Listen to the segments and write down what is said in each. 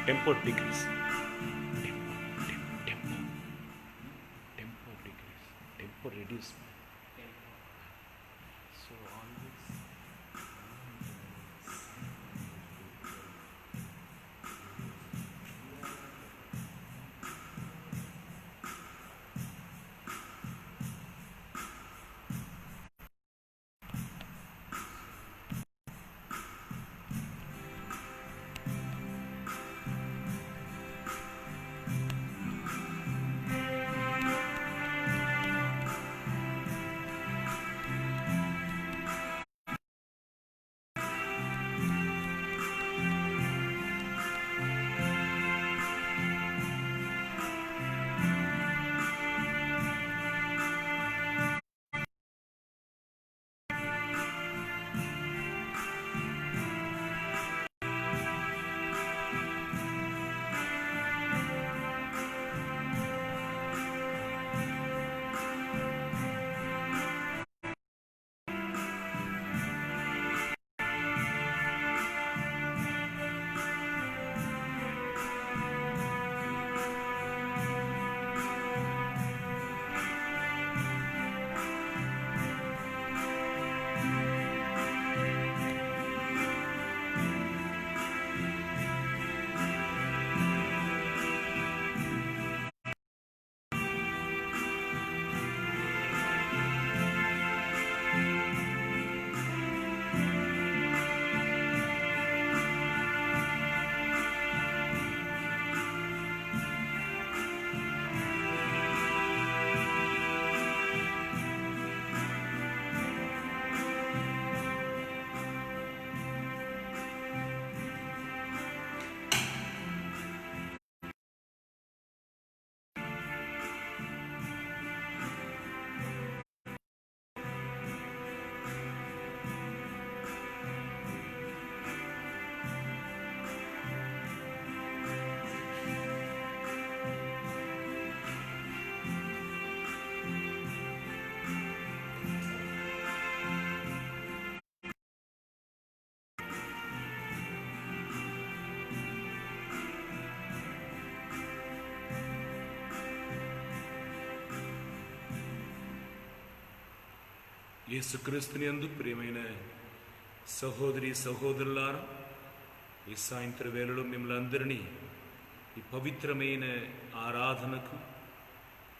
tempo decrease. Tempo decrease. Tempo reduce. So always. యేసుక్రీస్తుని యందు ప్రియమైన సహోదరి సహోదరులారా, ఈ సాయంత్రం వేళలో మిమ్మల్ని అందరినీ ఈ పవిత్రమైన ఆరాధనకు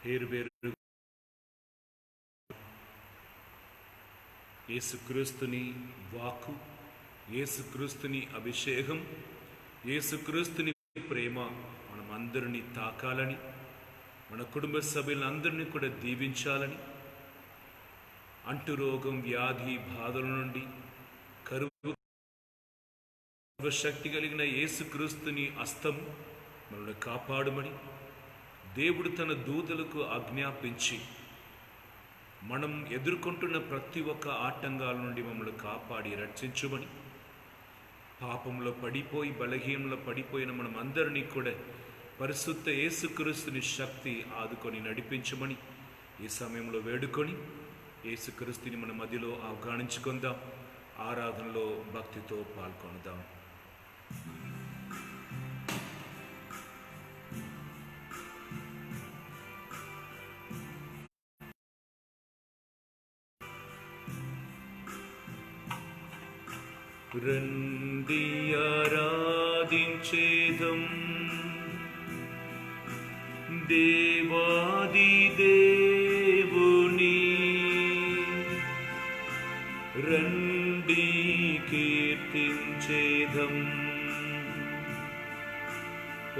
పేరు పేరు యేసుక్రీస్తుని వాక్కు, యేసుక్రీస్తుని అభిషేకం, యేసుక్రీస్తుని ప్రేమ మనం అందరినీ తాకాలని, మన కుటుంబ సభ్యులందరినీ కూడా దీవించాలని, అంటు రోగం వ్యాధి బాధల నుండి కరువు శక్తి కలిగిన యేసుక్రీస్తుని హస్తం మనల్ని కాపాడమని దేవుడు తన దూతలకు ఆజ్ఞాపించి మనం ఎదుర్కొంటున్న ప్రతి ఒక్క ఆటంకాల నుండి మమ్మల్ని కాపాడి రక్షించమని, పాపంలో పడిపోయి బలహీనంలో పడిపోయిన మనం అందరినీ కూడా పరిశుద్ధ యేసుక్రీస్తుని శక్తి ఆదుకొని నడిపించమని ఈ సమయంలో వేడుకొని యేసుక్రీస్తుని మన మధ్యలో ఆహ్వానించుకుందాం. ఆరాధనలో భక్తితో పాల్గొందాం. రండి ఆరాధించేదం దేవాది దేవుని, రండి కీర్తించేదం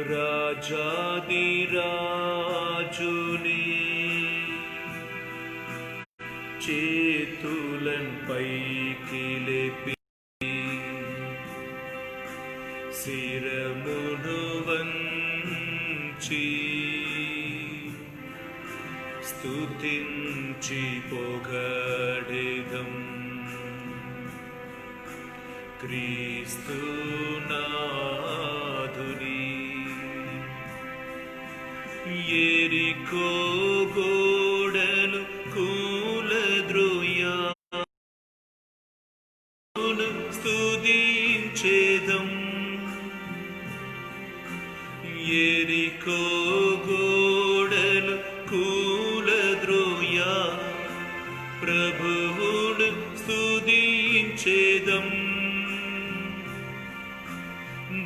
రాజాది రాజుని, చేతులన్ పైకి లేపి శిరమును వంచి స్తుతించి పొగడెదం క్రీస్తునాథుని. యెరికో గోడలు కూలద్రోయాను స్తుతించేదం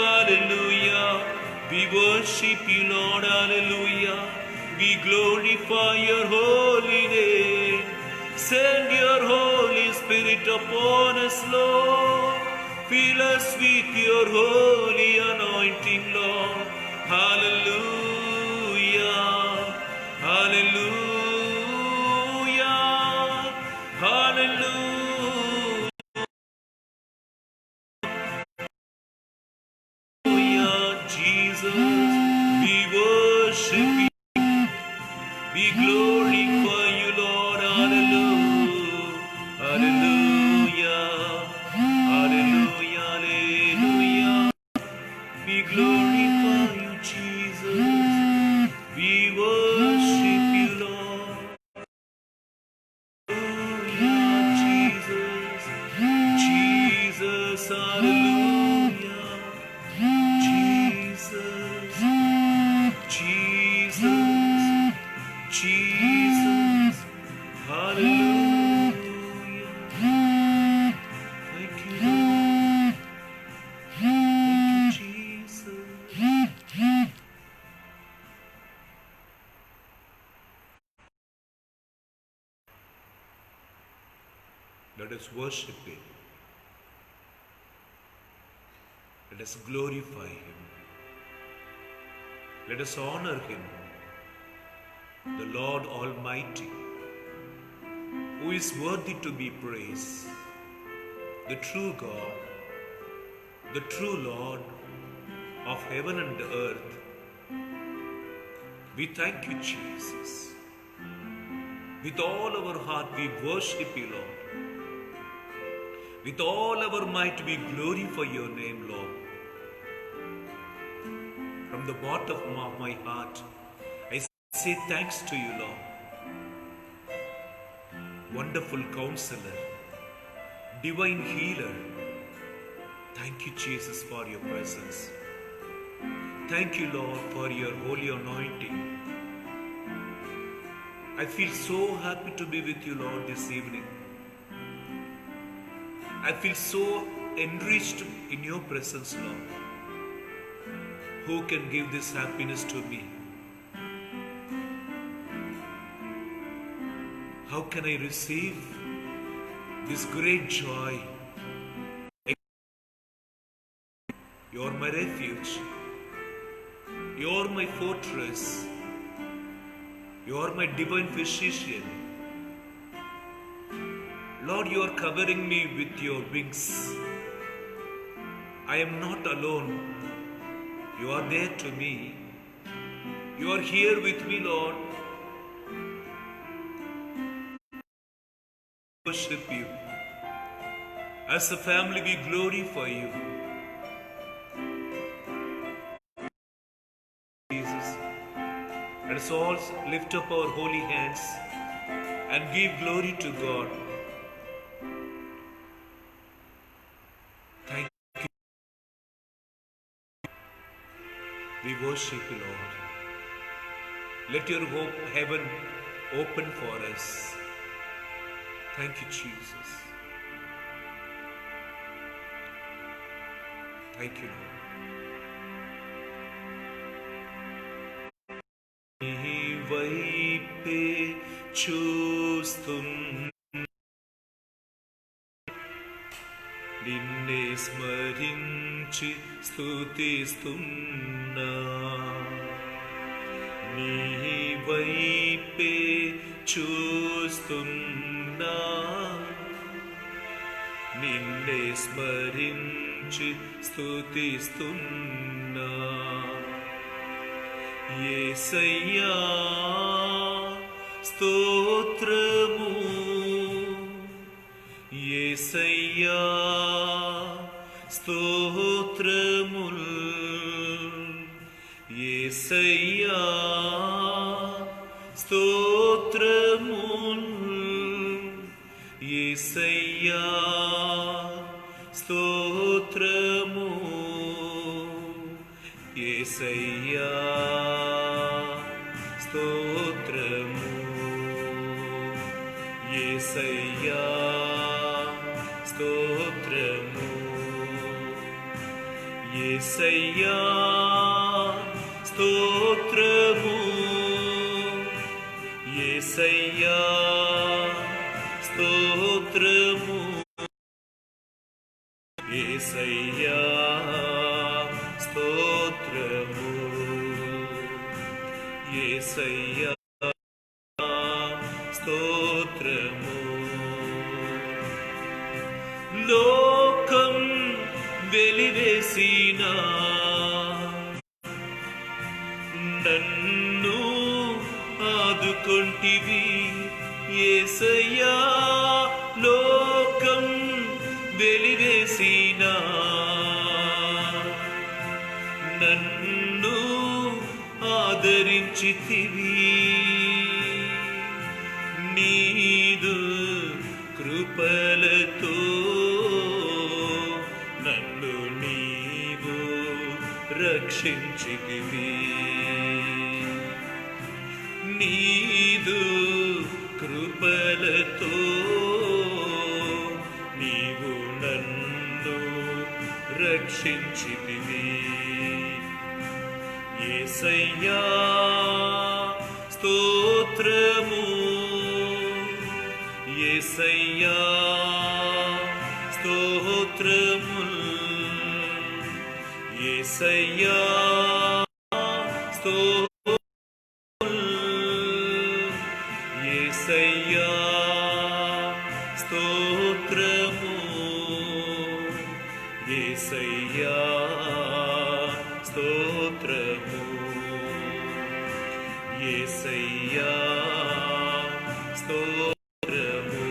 hallelujah. We worship you, Lord, hallelujah. We glorify your holy name. Send your Holy Spirit upon us, Lord. Fill us with your holy anointing, Lord. Hallelujah. Hallelujah. Hallelujah. Jesus, we worship you. We glorify you, Lord. Hallelujah. Hallelujah. Hallelujah. Hallelujah. We glorify you, Jesus. We worship you, Lord. Hallelujah, Jesus. Jesus, hallelujah. Jesus. Jesus. Jesus. Hallelujah. Thank you, Lord. Thank you, Jesus. Let us worship Him. Let us glorify Him. Let us honor Him, the Lord Almighty, who is worthy to be praised, the true God, the true Lord of heaven and earth. We thank you, Jesus. With all our heart we worship you, Lord. With all our might we glorify your name, Lord. From the bottom of my heart, I say thanks to you, Lord. Wonderful Counselor, Divine Healer. Thank you, Jesus, for your presence. Thank you, Lord, for your holy anointing. I feel so happy to be with you, Lord, this evening. I feel so enriched in your presence, Lord. Who can give this happiness to me? How can I receive this great joy? You are my refuge. You are my fortress. You are my divine physician. Lord, you are covering me with your wings. I am not alone. You are there to me. You are here with me, Lord. Worship you. As a family, we glorify you. Jesus, let us all lift up our holy hands and give glory to God. Thank you. We worship you, Lord. Let your heaven open for us. Thank you, Jesus. Thank you, Lord. నీ వైపే చూస్తున్నా, నిన్నే స్మరించి స్తుతిస్తున్నా. నీ వైపే చూస్తున్నా, నిన్నే స్మరించి స్తుతిస్తున్నా. యేసయ్యా స్తోత్రము, యేసయ్యా స్తోత్రముల్, యేసయ్యా స్తోత్రముల్, యేసయ్యా స్తోత్రము, యేసయ్యా స్తోత్రము, యేసయ్యా స్తోత్రము, యేసయ్యా స్తోత్రము, యేసయ్యా స్తోత్రము, యేసయ్యా స్తోత్రము, యేసయ్యా స్తోత్రము. లోకం వెలివేసిన నన్ను ఆదుకొంటివి యేసయ్యా, లోకం వెలివేసిన నన్ను ఆదరించితివి, నీదు కృపలతో నన్ను నీవు రక్షించితివి, నీదు కృపలతో నీవు నన్ను రక్షించితివి. యేసయ్యా స్తోత్రము, యేసయ్యా స్తోత్రము, యేసయ్యా స్తోత్రము, యేసయ్యా స్తోత్రము, యేసయ్యా స్తోత్రము, యేసయ్యా స్తోత్రము.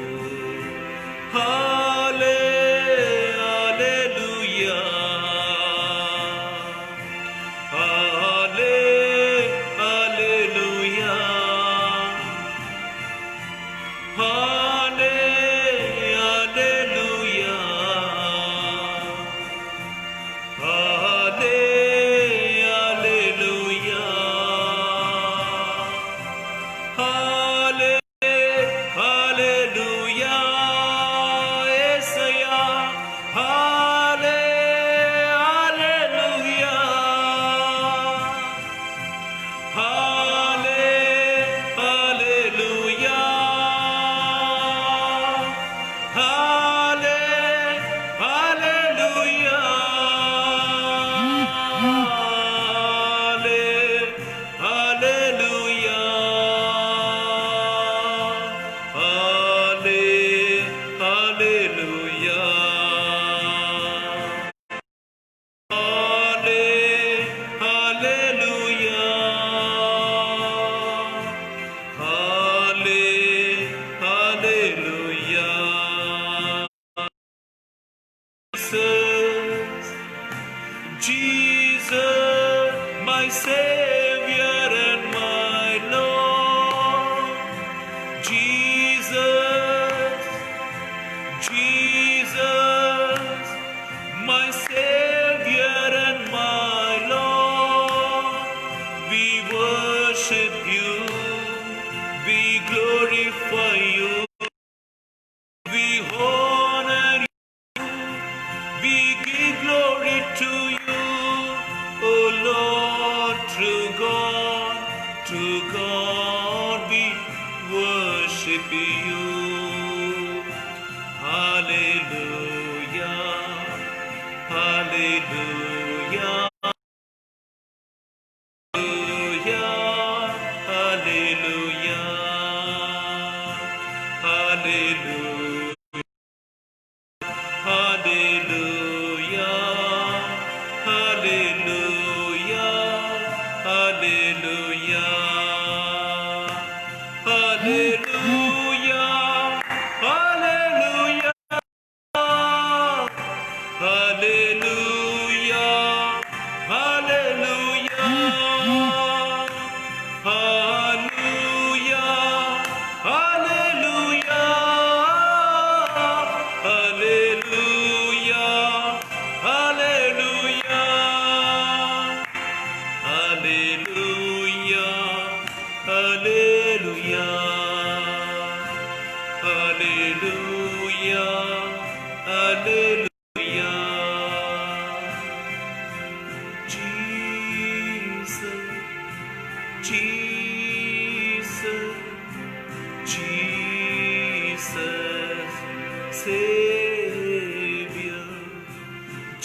హల్లెలూయా, హల్లెలూయా, హల్లెలూయా, హల్లెలూయా, హల్లెలూయా, యేసయ్యా హల్లెలూయా, హల్లెలూయా, హల్లెలూయా, హల్లెలూయా, హల్లెలూయా, హల్లెలూయా, హల్లెలూయా. Jesus, my Savior and my Lord. Jesus, Jesus, my Savior and my Lord. We worship you, we glorify you, we honor you, we give glory to you, O Lord, true God, we worship you. Hallelujah, hallelujah, hallelujah, hallelujah, hallelujah, hallelujah, hallelujah, hallelujah, hallelujah, hallelujah, hallelujah, hallelujah, hallelujah, hallelujah, hallelujah. Jesus, Jesus, Savior,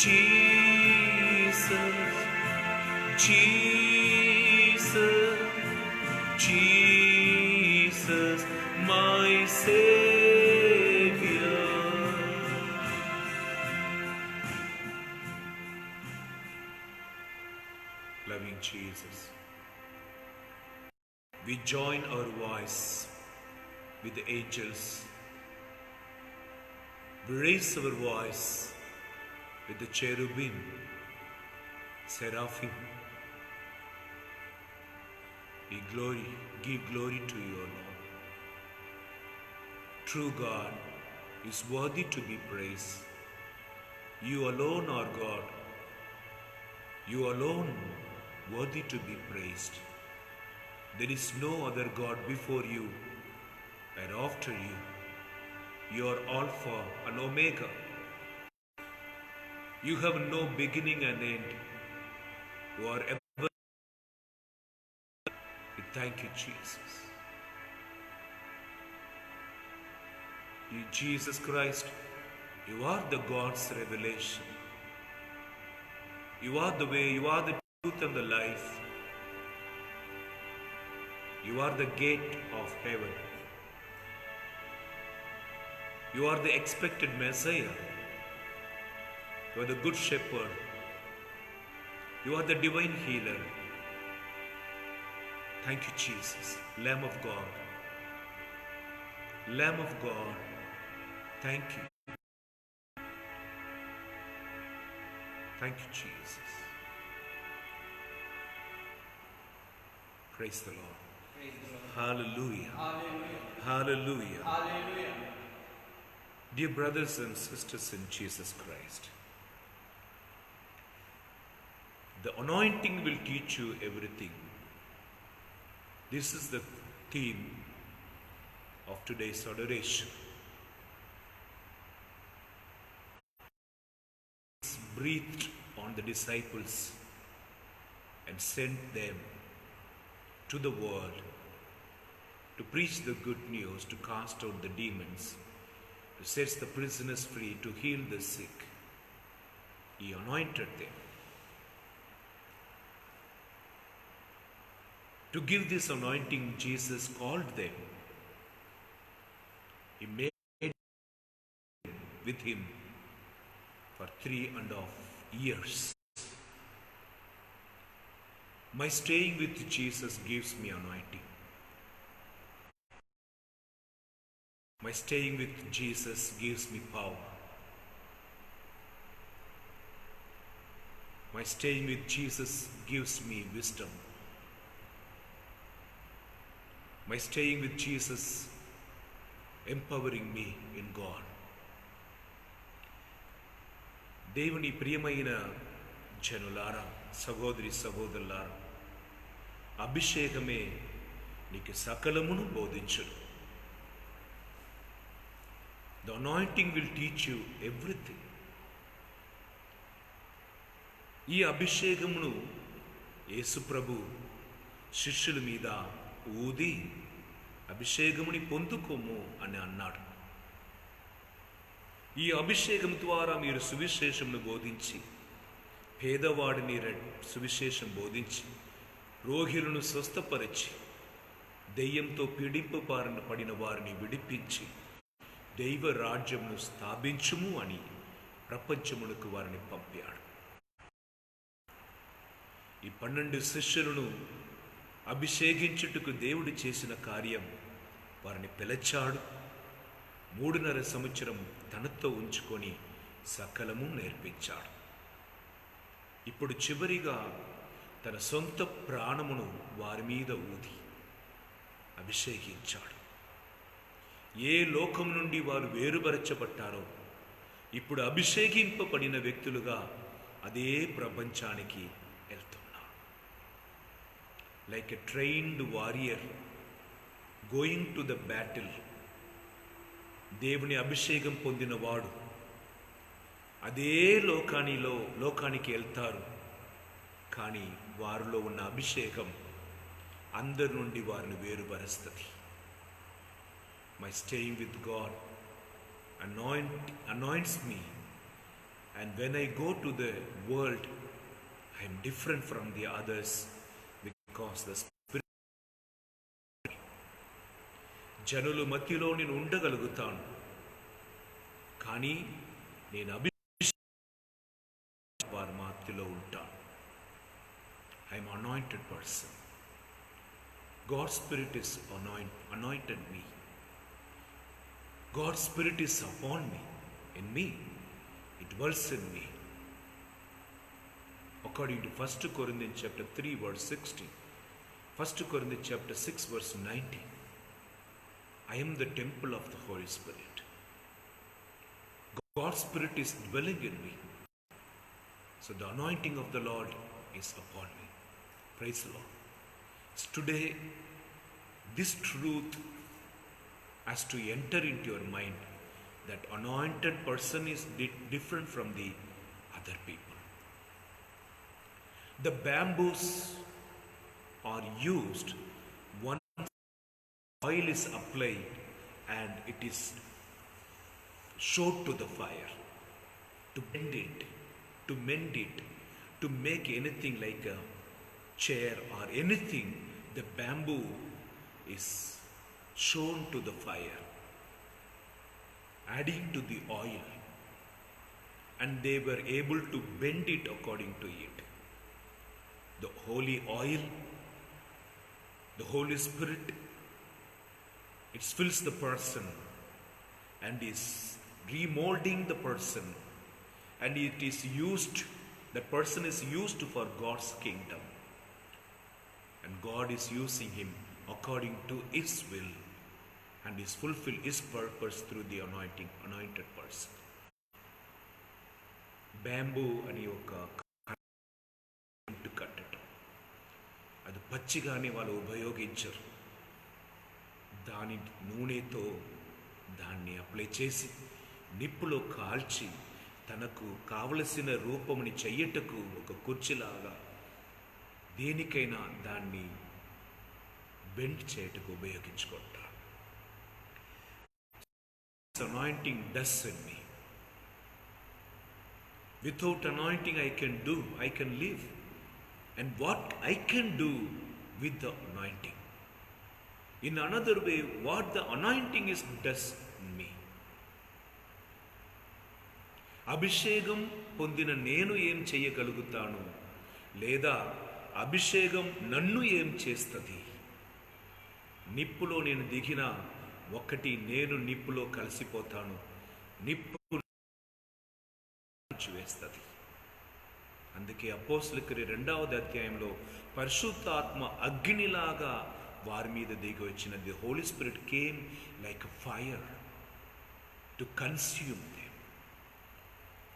Jesus, Jesus, Jesus, my Savior. Loving Jesus, we join our voice with the angels. We raise our voice with the cherubim, seraphim. We give glory to you, Lord. True God is worthy to be praised. You alone are God. You alone worthy to be praised. There is no other God before you and after you. You are Alpha and Omega. You have no beginning and end. You are ever. We thank you, Jesus. You, Jesus Christ, you are the God's revelation. You are the way, you are the truth and the life. You are the gate of heaven. You are the expected Messiah. You are the good shepherd. You are the divine healer. Thank you, Jesus, Lamb of God. Lamb of God, thank you. Thank you, Jesus. Praise the Lord. Praise the Lord. Hallelujah. Hallelujah. Hallelujah. Hallelujah. Dear brothers and sisters in Jesus Christ, the anointing will teach you everything. This is the theme of today's adoration. He breathed on the disciples and sent them to the world to preach the good news, to cast out the demons, to set the prisoners free, to heal the sick. He anointed them. To give this anointing, Jesus called them. He made with him for 3.5 years. My staying with Jesus gives me anointing. My staying with Jesus gives me power. My staying with Jesus gives me wisdom. My staying with Jesus empowering me in God. దేవుని ప్రియమైన జనులారా, సహోదరి సహోదరులారా, అభిషేకమే నీకు సకలమును బోధించును. The anointing will teach you everything. ఈ అభిషేకమును యేసు ప్రభు శిష్యుల మీద ఊది అభిషేకముని పొందుకోము అని అన్నాడు. ఈ అభిషేకం ద్వారా మీరు సువిశేషమును బోధించి, పేదవాడిని సువిశేషం బోధించి, రోగులను స్వస్థపరిచి, దెయ్యంతో పడిన వారిని విడిపించి, దైవ రాజ్యమును స్థాపించుము అని ప్రపంచమునకు వారిని పంపాడు. ఈ 12 శిష్యులను అభిషేకించుటకు దేవుడు చేసిన కార్యం, వారిని పిలిచాడు. 3.5 సంవత్సరం తనతో ఉంచుకొని సకలము నేర్పించాడు. ఇప్పుడు చివరిగా తన సొంత ప్రాణమును వారి మీద ఊది అభిషేకించాడు. ఏ లోకం నుండి వారు వేరుపరచబడ్డారో ఇప్పుడు అభిషేకింపబడిన వ్యక్తులుగా అదే ప్రపంచానికి వెళ్తున్నారు. Like a trained warrior going to the battle. దేవుని అభిషేకం పొందినవాడు అదే లోకానికి వెళ్తారు. కానీ వారిలో ఉన్న అభిషేకం అందరి నుండి వారిని వేరుపరుస్తుంది. My staying with God anoints me, and when I go to the world I am different from the others because the Spirit. జనులు మధ్యలో నేను ఉండగలుగుతాను, కానీ నేను వారి మధ్యలో ఉంటాను. I am anointed person. God's Spirit is anointed me. God's Spirit is upon me, in me. It dwells in me. According to 1 Corinthians chapter 3 verse 16, 1 Corinthians chapter 6 verse 19, I am the temple of the Holy Spirit. God's Spirit is dwelling in me. So the anointing of the Lord is upon me. Praise the Lord. So today, this truth has to enter into your mind, that anointed person is different from the other people. The bamboos are used once oil is applied and it is showed to the fire to bend it, to mend it, to make anything like a chair or anything. The bamboo is shown to the fire, adding to the oil, and they were able to bend it according to it. The holy oil, the Holy Spirit, it fills the person and is remolding the person, and it is used, that person is used for God's kingdom, and God is using him according to His will, and is fulfill His purpose through the anointed person. Bamboo అని ఒక కట్టడం, అది పచ్చిగానే వాళ్ళు ఉపయోగించరు. దాని నూనెతో దాన్ని apply చేసి నిప్పులో కాల్చి తనకు కావలసిన రూపముని చెయ్యటకు ఒక కుర్చీలాగా దేనికైనా దాన్ని బెండ్ చేయటకు ఉపయోగించుకుంటారు. Anointing does in me. Without anointing I can do, I can live. And what I can do with the anointing. In another way, what the anointing is does in me. అభిషేకం పొందిన నేను ఏం చేయగలుగుతాను, లేదా అభిషేకం నన్ను ఏం చేస్తుంది? నిప్పులో నేను దిగిన ఒకటి, నేను నిప్పులో కలిసిపోతాను, నిప్పు వేస్తుంది. అందుకే అపోస్తలుల 2వ అధ్యాయంలో పరిశుద్ధాత్మ అగ్నిలాగా వారి మీద దిగి వచ్చిన the holy spirit came like a fire to consume them,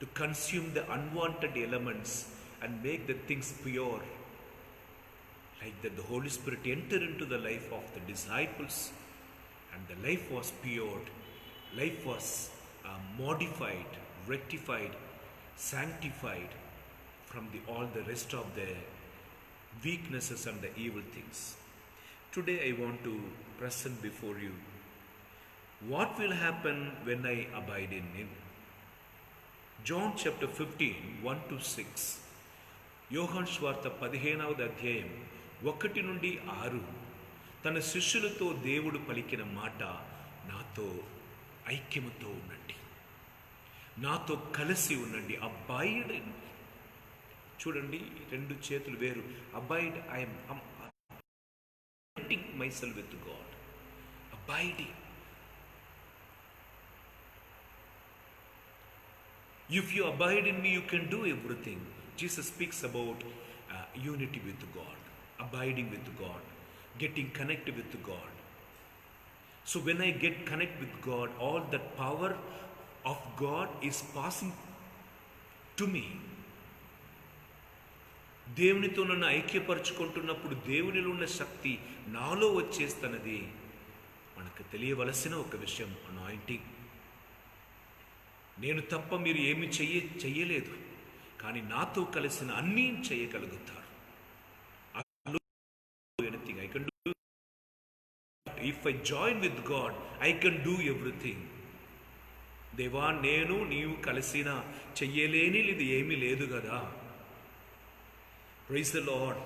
to consume the unwanted elements and make the things pure. Like that, the Holy Spirit entered into the life of the disciples, and the life was pured, life was modified, rectified, sanctified from all the rest of the weaknesses and the evil things. Today I want to present before you what will happen when I abide in Him. John chapter 15, 1 to 6. యోహాను సువార్త 15వ అధ్యాయం 1 నుండి 6. తన శిష్యులతో దేవుడు పలికిన మాట, నాతో ఐక్యముతో ఉండండి, నాతో కలిసి ఉండండి. అబాయిడ్. చూడండి, 2 చేతులు వేరు. Avoid, I'm connecting myself with God, abiding. If you abide in me, you can do everything. Jesus speaks about unity with God, abiding with God, getting connected with God. So when I get connected with God, all that power of God is passing to me. దేవునితో నన్ను ఐక్యపరచుకుంటున్నప్పుడు దేవునిలో ఉన్న శక్తి నాలో వచ్చేస్తున్నది. మనకు తెలియవలసిన ఒక విషయం, anointing. నేను తప్ప మీరు ఏమి చెయ్యలేదు, కానీ నాతో కలిసిన అన్నీ చేయగలుగుతారు. Anything I can do. if I join with God, I can do everything. దేవా నేను నీవు కలిసిన చెయ్యలేనిది ఏమీ లేదు కదా. Praise the Lord.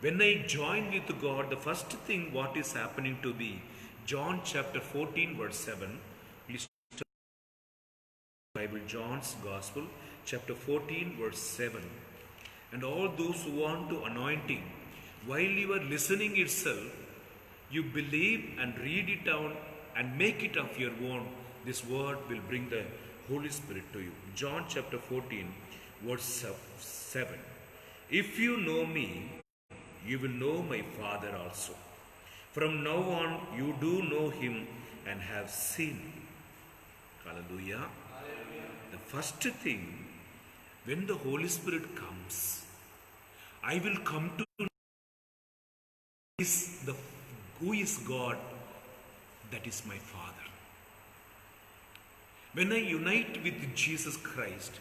When I join with God, the first thing what is happening to me, John chapter 14 verse 7. Please turn to Bible, John's Gospel chapter 14 verse 7. And all those who want to anointing, while you are listening itself, you believe and read it down and make it of your own. This word will bring the Holy Spirit to you. John chapter 14 verse 7. If you know me, you will know my Father also. From now on, you do know him and have seen. Hallelujah. The first thing, when the Holy Spirit comes, I will come to know who is God. That is my Father. When I unite with Jesus Christ,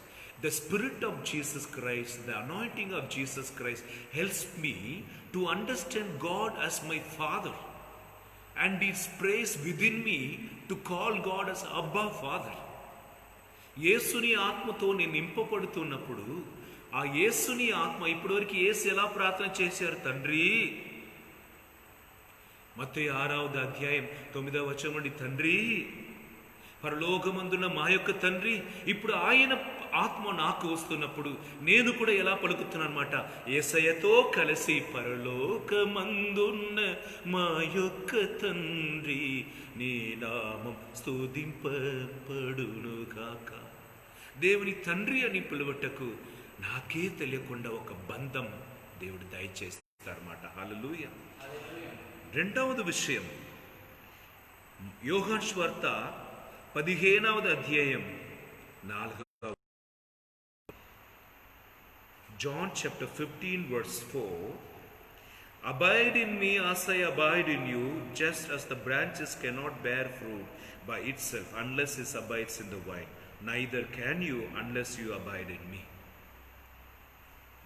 the Spirit of Jesus Christ, the anointing of Jesus Christ helps me to understand God as my Father, and it sprays within me to call God as Abba Father. యేసుని ఆత్మతో నేను నింపబడుతున్నప్పుడు ఆ యేసుని ఆత్మ, ఇప్పటివరకు యేసు ఎలా ప్రార్థన చేశారు? తండ్రి, మత్తయి 6వ అధ్యాయం 9వ వచనం నుండి, తండ్రి పరలోకమందున్న మా యొక్క తండ్రి. ఇప్పుడు ఆయన ఆత్మ నాకు వస్తున్నప్పుడు నేను కూడా ఎలా పలుకుతున్నాను అన్నమాట, యేసయ్యతో కలిసి పరలోకమందున్న మా యొక్క తండ్రి నీ నామం స్తుతింపబడును గాక. దేవుని తండ్రి అని పిలువటకు నాకే తెలియకుండా ఒక బంధం దేవుడు దయచేస్తారన్నమాట. హల్లెలూయా. రెండవది విషయం, యోహాను సువార్త 15వ అధ్యాయం 4. John chapter 15 verse 4. Abide in me as I abide in you, just as the branches cannot bear fruit by itself unless it abides in the vine, neither can you unless you abide in me.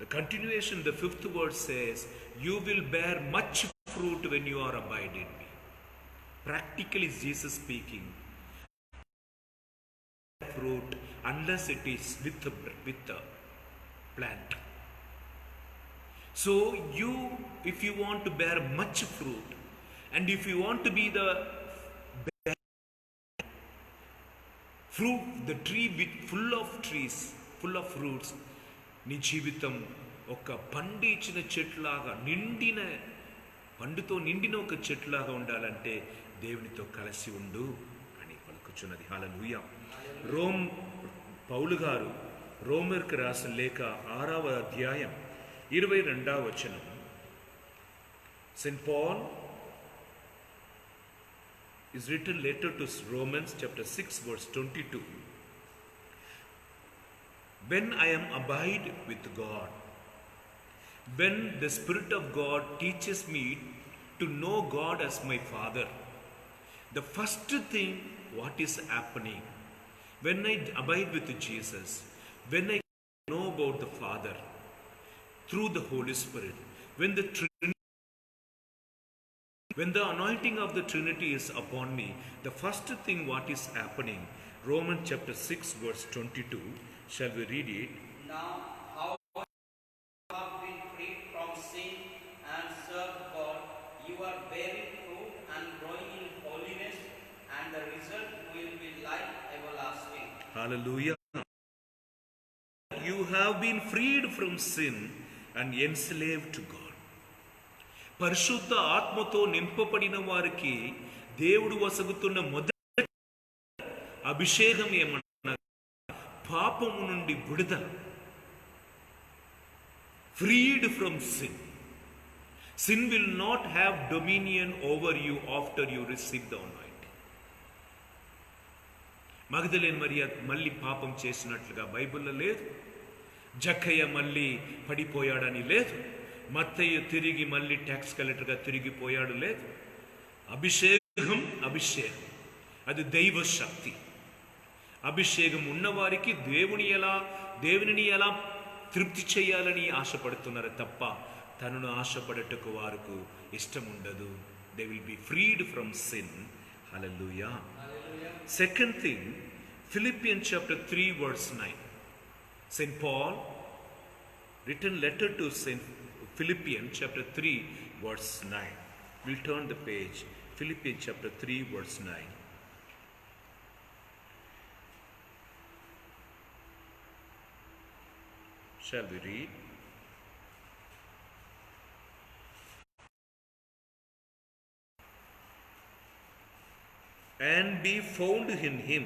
The continuation, the 5th verse says, you will bear much fruit when you are abide in me. Practically Jesus speaking, fruit unless it is with the plant. So if you want to bear much fruit, and if you want to be the fruit, the tree with full of trees, full of fruits, నీ జీవితం ఒక పండించిన చెట్లాగా, నిండిన పండుతో నిండిన ఒక చెట్లాగా ఉండాలంటే దేవునితో కలిసి ఉండు అని పలుకుచున్నది. హల్లెలూయా. పౌలు గారు రోమర్కి రాసిన లేఖ 6వ అధ్యాయం 22వ వచనం. St. Paul is written letter to Romans chapter 6 verse 22. When I am abide with God, when the Spirit of God teaches me to know God as my Father, the first thing what is happening, when I abide with Jesus, when I know about the Father through the Holy Spirit, when the anointing of the Trinity is upon me, the first thing what is happening, Romans chapter 6 verse 22, shall we read it? Now how you have been freed from sin and serve God, you are bearing fruit and growing in holiness, and the result will be life everlasting. Hallelujah. You have been freed from sin and enslaved to God. పరిశుద్ధ ఆత్మతో నింపబడిన వారికి దేవుడు వసగుతున్న మొదటి అభిషేకం ఏమన్నా, పాపము నుండి విడుదల. Freed from sin. Sin will not have dominion over you after you receive the anointing. మగ్దలేనే మరియ మళ్ళీ పాపం చేసినట్లుగా బైబిల్లో లేదు. జక్కయ్య మళ్ళీ పడిపోయాడని లేదు. మత్తయ్య తిరిగి మళ్ళీ ట్యాక్స్ కలెక్టర్గా తిరిగిపోయాడు లేదు. అభిషేకం అది దైవ శక్తి. అభిషేకం ఉన్నవారికి దేవునిని ఎలా తృప్తి చేయాలని ఆశపడుతున్నారు తప్ప తనను ఆశపడటకు వారికి ఇష్టం ఉండదు. They will be freed from sin. Hallelujah. Hallelujah. Second thing, Philippians chapter 3 verse 9. St. Paul written letter to St. Philippians chapter 3 verse 9. We'll turn the page. Philippians chapter 3 verse 9. Shall we read? And be found in him,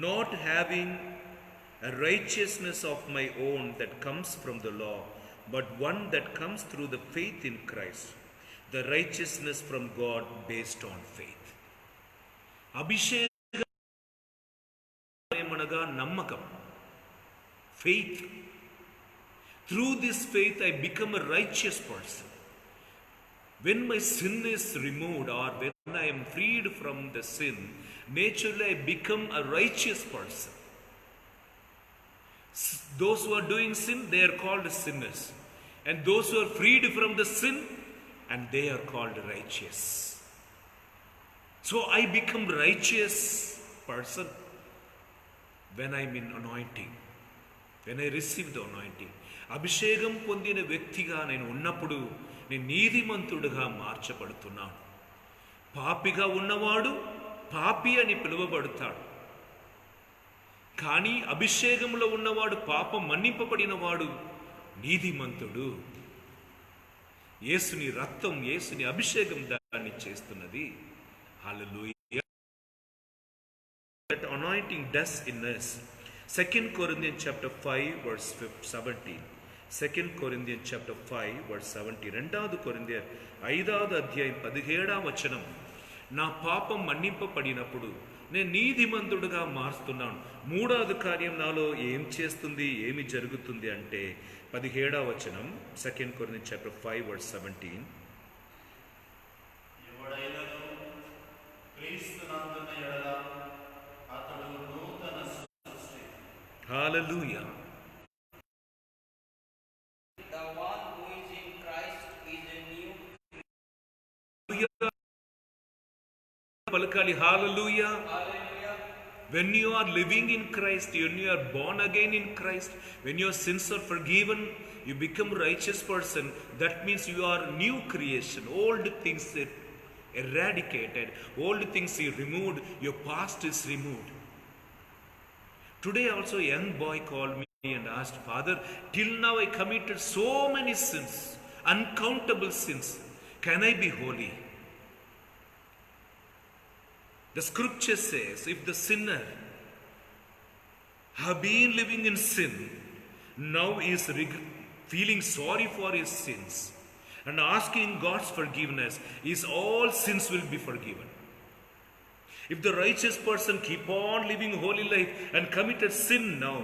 not having a righteousness of my own that comes from the law, but one that comes through the faith in Christ, the righteousness from God based on faith. Abhishek Nammakam. Faith. Through this faith I become a righteous person. When my sin is removed or when I am freed from the sin, naturally I become a righteous person. Those who are doing sin, they are called sinners. And those who are freed from the sin, and they are called righteous. So I become righteous person when I am in anointing. When I receive the anointing. అభిషేకం పొందిన వ్యక్తిగా నేను ఉన్నప్పుడు నేను నీతిమంతుడుగా మార్చబడుతున్నాను. పాపిగా ఉన్నవాడు పాపి అని పిలువబడతాడు. కానీ అభిషేకంలో ఉన్నవాడు పాపం మన్నింపబడినవాడు నీతిమంతుడు. యేసుని రక్తం, యేసుని అభిషేకం దాన్ని చేస్తున్నది. హల్లెలూయా. That anointing does in us. 2 Corinthians chapter 5 verse 17. 2 Corinthians chapter 5 verse 17. 2 కొరింథీయుల 5వ అధ్యాయం 17వ వచనం. నా పాపం మన్నింపబడినప్పుడు నేను నీతిమంతుడుగా మారుస్తున్నాను. మూడవది కార్యం నాలో ఏం చేస్తుంది, ఏమి జరుగుతుంది అంటే 17వ వచనం. 2 Corinthians chapter 5 verse 17. Hallelujah. The one who is in Christ is a new. Palakali hallelujah. Hallelujah. When you are living in Christ, when you are born again in Christ, when your sins are forgiven, you become a righteous person. That means you are new creation. Old things are eradicated. Old things are removed. Your past is removed. Today also a young boy called me and asked, Father, till now I committed so many sins, uncountable sins. Can I be holy? The scripture says, if the sinner have been living in sin, now is feeling sorry for his sins and asking God's forgiveness, his all sins will be forgiven. If the righteous person keep on living holy life and committed sin now,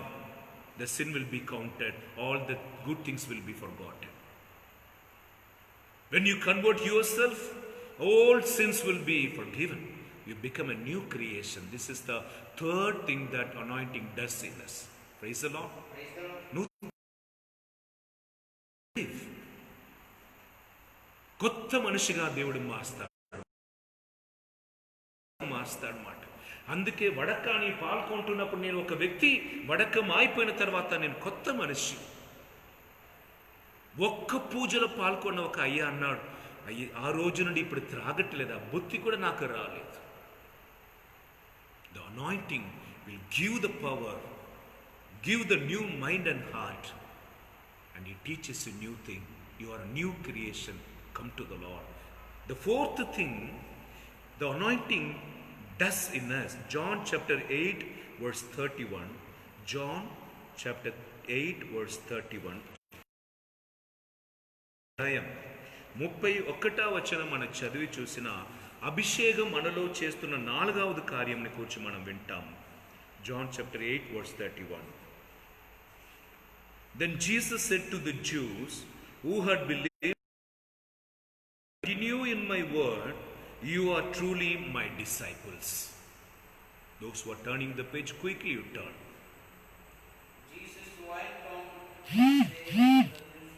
the sin will be counted. All the good things will be forgotten. When you convert yourself, all sins will be forgiven. You become a new creation. This is the third thing that anointing does in us. Praise the Lord. Praise the Lord. కొత్త మనిషిగా దేవుడు మారుస్తాడన్నమాట. అందుకే వడకాని పాల్గొంటున్నప్పుడు నేను ఒక వ్యక్తి వడకం అయిపోయిన తర్వాత నేను కొత్త మనిషి. ఒక్క పూజలో పాల్గొన్న ఒక అయ్య అన్నాడు, అయ్యి ఆ రోజు నుండి ఇప్పుడు త్రాగట్లేదు, ఆ బుద్ధి కూడా నాకు రాలేదు. The anointing will give the power, give the new mind and heart, and it teaches you new thing. You are a new creation. Come to the Lord. The fourth thing the anointing does in us, John chapter 8 verse 31. John chapter 8 verse 31. 31వ వచనం మనం చదివి చూసిన అభిషేకం మనలో చేస్తున్న నాలుగవది కార్యంని గురించి మనం వింటాం. John chapter 8 verse 31. Then Jesus said to the Jews who had believed, continue in my word, you are truly my disciples. Those who are turning the page, quickly you turn. Jesus went on saying to those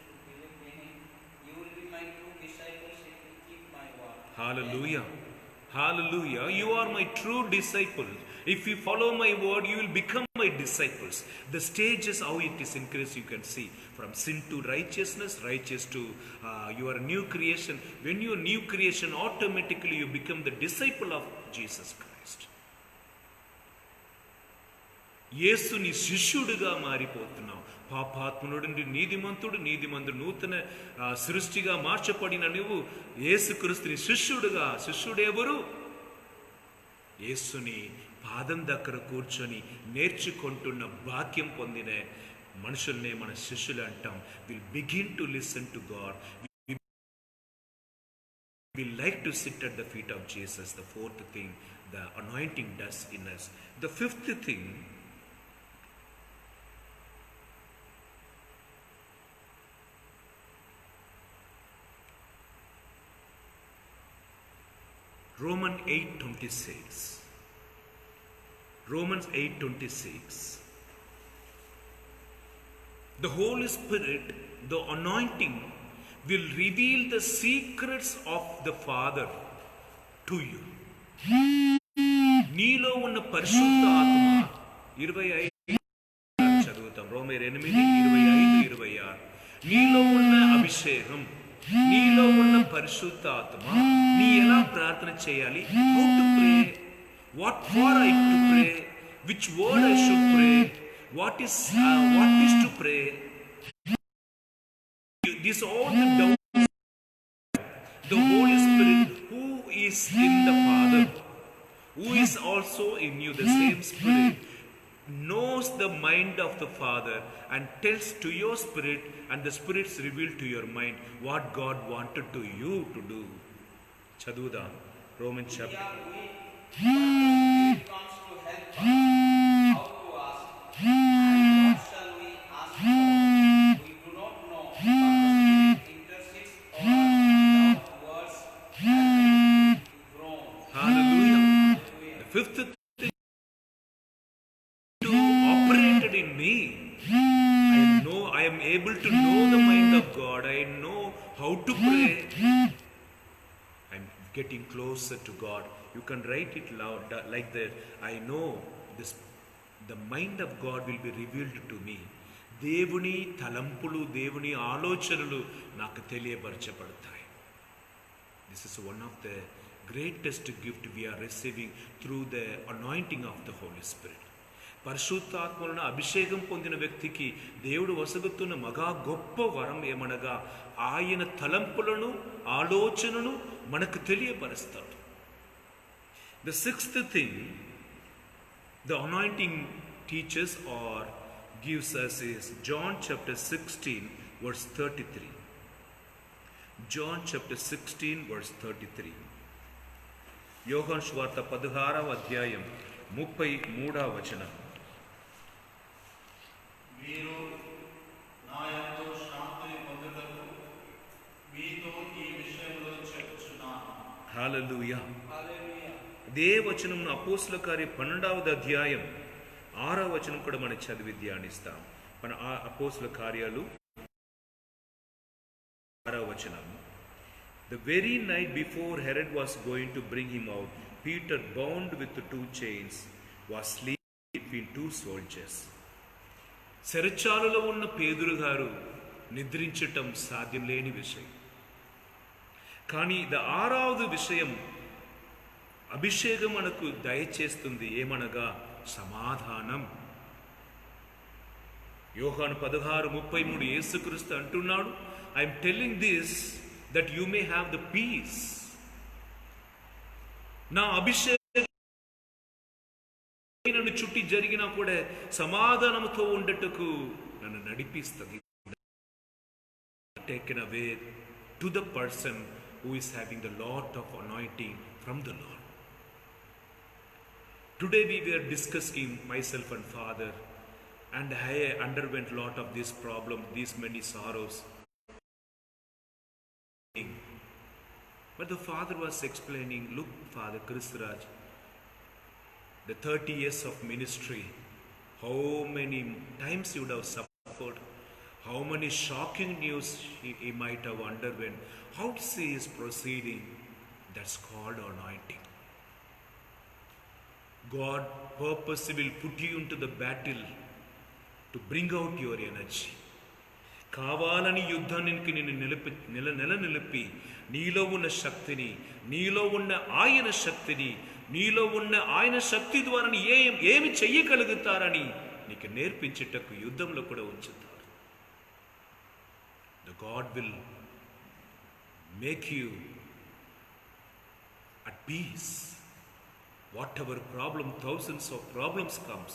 who believe in him, you will be my true disciples if you keep my Hallelujah. Hallelujah. You are my true disciple. If you follow my word, you will become my disciples. The stages how it is increased, you can see. From sin to righteousness, righteous to your new creation. When you are new creation, automatically you become the disciple of Jesus Christ. యేసుని శిష్యుడిగా మారిపోతున్నావు. పాపాత్మునుడు నీతిమంతుడు, నీతిమంతుడు నూతన సృష్టిగా మార్చబడిన నువ్వు యేసుక్రీస్తుని శిష్యుడుగా. శిష్యుడెవరు? యేసుని పాదం దగ్గర కూర్చొని నేర్చుకుంటున్న భాగ్యం పొందిన మనుషుల్నే మన శిష్యులు అంటాం. Will begin to listen to God. We like to sit at the feet of Jesus. The fourth thing the anointing does in us. The fifth thing, Romans 8:26. Romans 8:26. The Holy Spirit, the anointing, will reveal the secrets of the Father to you. నీలో ఉన్న పరిశుద్ధ ఆత్మ 25 చదువుతాం. రోమర్ 8:25-26. నీలో ఉన్న అభిషేకం, నీలో ఉన్న పరిశుద్ధ ఆత్మ, నీ ఎలా ప్రార్థన చేయాలి, how to pray, what for I to pray, which word I should pray, what is to pray. These all the doubts. The Holy Spirit who is in the Father, who is also in you, the same Spirit, knows the mind of the Father and tells to your spirit, and the spirits reveal to your mind what God wanted to you to do. Chaduda, Roman chapter. Spirit comes to help us how to ask, and what shall we ask for? We do not know, but the Spirit intercedes for us without words, and we groan. Hallelujah. The fifth thing to operated in me. I am able to know the mind of God. I know how to pray. I'm getting closer to God. You can write it loud like that. I know this. The mind of God will be revealed to me. దేవుని తలంపులు, దేవుని ఆలోచనలు నాకు తెలియపరచబడతాయి. This is one of the greatest gift we are receiving through the anointing of the Holy Spirit. పరిశుద్ధాత్మలను అభిషేకం పొందిన వ్యక్తికి దేవుడు వసగుతున్న మగా గొప్ప వరం ఏమనగా ఆయన తలంపులను, ఆలోచనను మనకు తెలియపరుస్తాడు. The sixth thing the anointing teaches or gives us is John chapter 16 verse 33. John chapter 16 verse 33. యోహాను సువార్త 16వ అధ్యాయం 33వ వచనం. మీరు నా యందు శాంతిని పొందుటకు మీతో ఈ విషయంలో చెప్పుచున్నాను. హల్లెలూయా. Hallelujah. ఇదే వచనం అపోస్తలుల కార్యం 12వ అధ్యాయం 6వ వచనం కూడా మనం చదివి ధ్యానిస్తాం. మన అపోస్తలుల కార్యాలు 6వ వచనం. The very night before Herod was going to bring him out, Peter, bound with 2 chains, was sleeping between 2 soldiers. శరచాలలో ఉన్న పేతురు గారు నిద్రించటం సాధ్యం లేని విషయం. కానీ 6వ విషయం అభిషేకం మనకు దయచేస్తుంది. ఏమనగా సమాధానం. యోహాను 16:33 యేసుక్రీస్తు అంటున్నాడు, I'm telling this that you may have the peace. నా అభిషేకం నన్ను చుట్టి జరిగినా కూడా సమాధానంతో ఉండటకు నన్ను నడిపిస్తుంది. Taken away to the person who is having the lot of anointing from the Lord. Today we were discussing, myself and father, and I underwent lot of this problem, these many sorrows. But the father was explaining, look Father Krishraj, the 30 years of ministry, how many times you would have suffered, how many shocking news he might have underwent, how he is proceeding. That's called anointing. God purposely will put you into the battle to bring out your energy. కావాలని యుద్ధానికి నిన్ను నిలిపి నీలో ఉన్న శక్తిని, నీలో ఉన్న ఆయన శక్తిని, నీలో ఉన్న ఆయన శక్తి ద్వారా ఏమి చెయ్యగలుగుతారని నీకు నేర్పించేటకు యుద్ధంలో కూడా ఉంచుతారు. The God will make you at peace. Whatever problem, thousands of problems comes,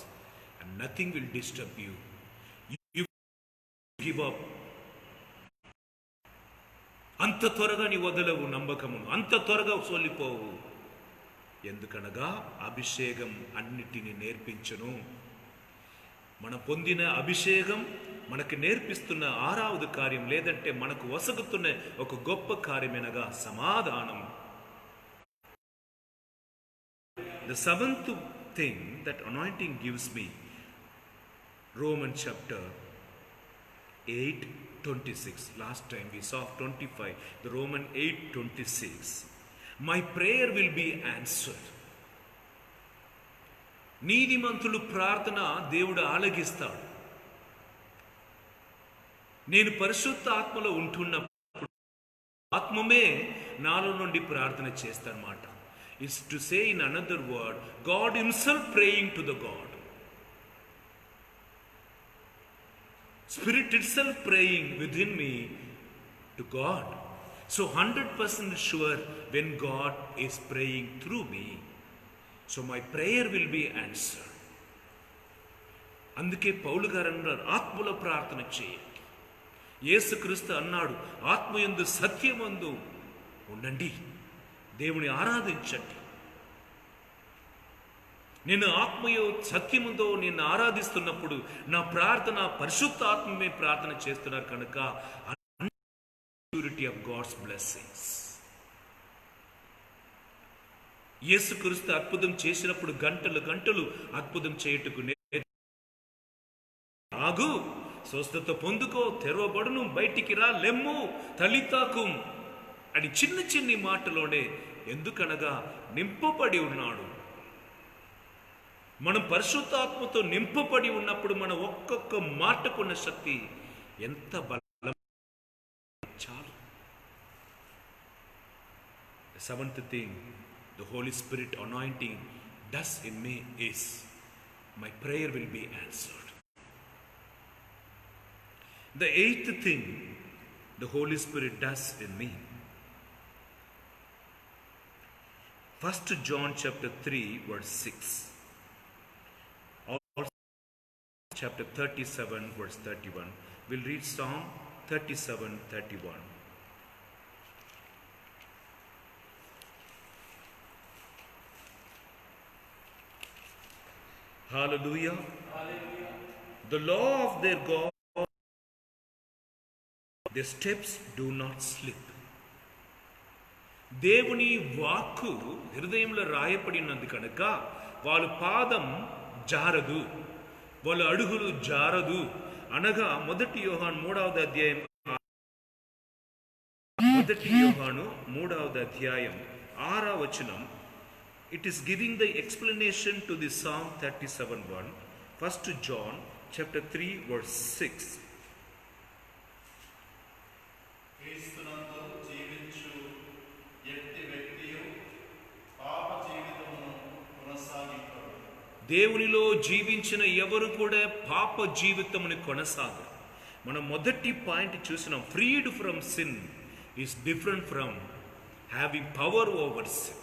and nothing will disturb you. You give up. అంత త్వరగా నీ వదలవు నమ్మకమును, అంత త్వరగా సోలిపోవు. ఎందుకనగా అభిషేకం అన్నిటిని నేర్పించును. మనం పొందిన అభిషేకం మనకు నేర్పిస్తున్న 6వ కార్యం, లేదంటే మనకు వసగుతున్న ఒక గొప్ప కార్యమేనగా సమాధానం. The 7th thing that anointing gives me, Romans chapter 8:26. Last time we saw 25, the Romans 8:26. My prayer will be answered. నీతిమంతులు ప్రార్థన దేవుడు ఆలకిస్తాడు. నేను పరిశుద్ధ ఆత్మలో ఉంటున్నప్పుడు ఆత్మమే నాలో నుండి ప్రార్థన చేస్తానమాట. Is to say in another word, God himself praying to the God. Spirit itself praying within me to God. So 100% sure when God is praying through me, so my prayer will be answered. అందుకే పౌలు గారు అన్నారు, ఆత్మలో ప్రార్థన చేయండి. యేసుక్రీస్తు అన్నాడు, ఆత్మయందు సత్యమందు ఉండండి, దేవుని ఆరాధించండి. నేను ఆత్మయో సత్యముతో నిన్ను ఆరాధిస్తున్నప్పుడు నా ప్రార్థన పరిశుద్ధ ఆత్మమే ప్రార్థన చేస్తున్నారు కనుక ప్యూరిటీ ఆఫ్ గాడ్స్ బ్లెస్సింగ్స్. యేసుక్రీస్తు అద్భుతం చేసినప్పుడు గంటలు గంటలు అద్భుతం చేయుటకు ఆగు, స్వస్థత పొందుకో, తెరవబడును, బయటికి రా, లెమ్ము, తలితాకుం అని చిన్న చిన్ని మాటలోనే, ఎందుకనగా నింపబడి ఉన్నాడు. మనం పరిశుద్ధాత్మతో నింపబడి ఉన్నప్పుడు మన ఒక్కొక్క మాటకున్న శక్తి ఎంత బలం చాలు. The 7th thing the Holy Spirit anointing does in me is my prayer will be answered. The 8th thing the Holy Spirit does in me, 1 John chapter 3 verse 6, chapter 37 verse 31. We'll read Psalm 37:31. Hallelujah. Hallelujah. The law of their God, their steps do not slip. దేవుని వాక్కు హృదయంలో రాయబడినది కనుక వాళ్ళ పాదం జారదు, వాళ్ళ అడుగులు జారదు. అనగా 1 యోహాను 3వ అధ్యాయం 6వ వచనం, it is giving the explanation to the Psalm 37:1. 1 John chapter 3 verse 6. దేవునిలో జీవించిన ఎవరు కూడా పాప జీవితముని కొనసాగరు. మనం మొదటి పాయింట్ చూసినాం, ఫ్రీడ్ from sin is different from having power over sin.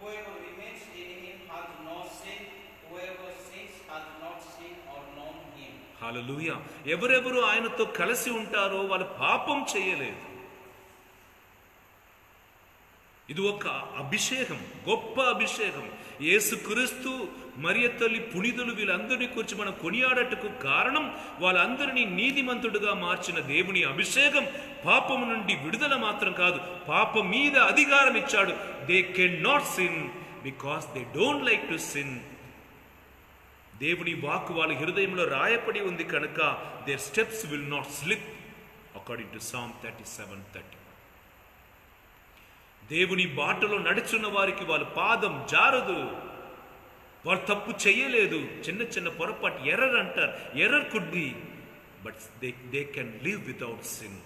Whoever remains in him hath no sin, whoever sins hath not seen or known him. హల్లెలూయా. ఎవరెవరు ఆయనతో కలిసి ఉంటారో వాళ్ళు పాపం చేయలేదు. ఇది ఒక అభిషేకం, గొప్ప అభిషేకం. యేసుక్రీస్తు, మరియ తల్లి, పునీతులు వీళ్ళందరినీ గురించి మనం కొనియాడటకు కారణం వాళ్ళందరినీ నీతిమంతుడుగా మార్చిన దేవుని అభిషేకం. పాపము నుండి విడుదల మాత్రం కాదు, పాపం మీద అధికారం ఇచ్చాడు. They can not sin because they don't like to sin. దేవుని వాక్కు వాళ్ళ హృదయంలో రాయపడి ఉంది కనుక their steps will not slip according to Psalm 37:30. దేవుని బాటలో నడుచున్న వారికి వాళ్ళ పాదం జారదు. వాళ్ళు తప్పు చేయలేదు, చిన్న చిన్న పొరపాటు ఎర్రర్ అంటారు, error could be, but they can live without sin.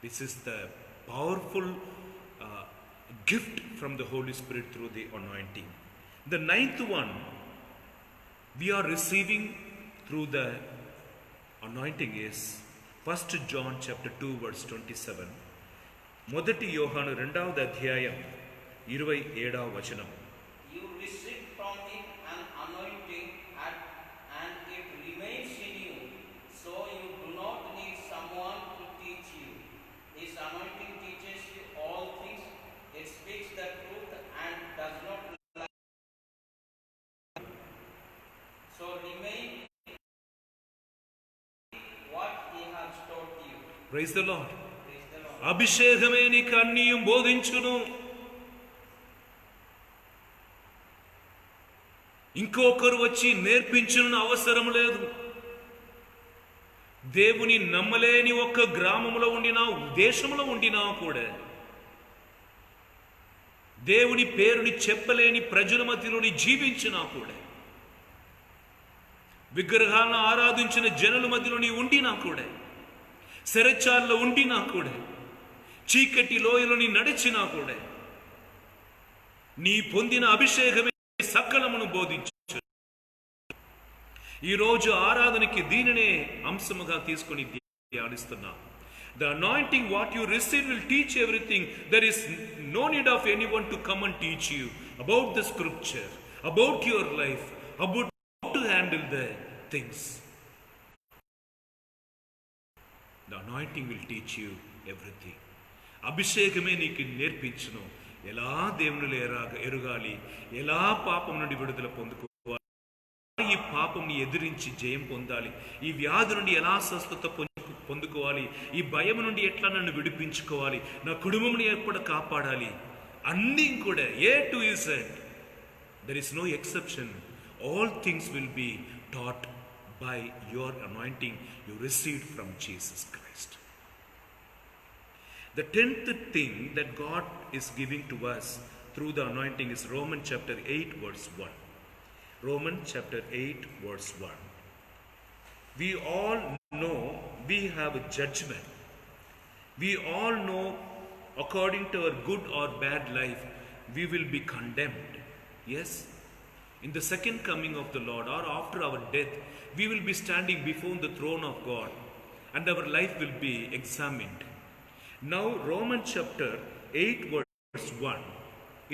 This is the powerful gift from the Holy Spirit through the anointing. The ninth one we are receiving through the anointing is 1 John chapter 2 verse 27. మొదటి యోహాను 2వ అధ్యాయం 27వ వచనం. You receive from him an anointing and it remains in you, so you do not need someone to teach you. His anointing teaches you all things. It speaks the truth and does not lie. So remain what he has taught you. Praise the Lord. Praise the Lord. అభిషేకమే నీకు అన్నియు బోధించును. ఇంకొకరు వచ్చి నేర్పించును అవసరం లేదు. దేవుని నమ్మలేని ఒక్క గ్రామంలో ఉండినా, దేశంలో ఉండినా కూడా, దేవుని పేరుని చెప్పలేని ప్రజల మధ్యలోని జీవించినా కూడా, విగ్రహాలను ఆరాధించిన జనుల మధ్యలోని ఉండినా కూడా, సెరచాల్లో ఉండినా కూడా, చీకటి లోయలోని నడిచినా కూడా, నీ పొందిన అభిషేకమే సకలమును బోధించు. ఈరోజు ఆరాధనకి దీనినే అంశముగా తీసుకుని ధ్యానిస్తున్నాం. The anointing what you receive will teach everything. There is no need of anyone to come and teach you about the scripture, about your life, about how to handle the things. The anointing will teach you everything. అభిషేకమే నీకు నేర్పించును. ఎలా దేవునిలో ఎరగాలి, ఎలా పాపం నుండి విడుదల పొందుకోవాలి, ఈ పాపంని ఎదిరించి జయం పొందాలి, ఈ వ్యాధి నుండి ఎలా స్వస్థత పొందుకోవాలి, ఈ భయం నుండి ఎట్లా నన్ను విడిపించుకోవాలి, నా కుటుంబంని ఎప్పుడు కాపాడాలి, అన్నీ కూడా A to Z, there is no exception. All things will be taught by your anointing you received from Jesus Christ. The 10th thing that God is giving to us through the anointing is Romans chapter 8 verse 1. Romans chapter 8 verse 1. We all know we have a judgment. We all know according to our good or bad life we will be condemned. Yes? In the second coming of the Lord or after our death, we will be standing before the throne of God and our life will be examined. Now Romans chapter 8 verse 1,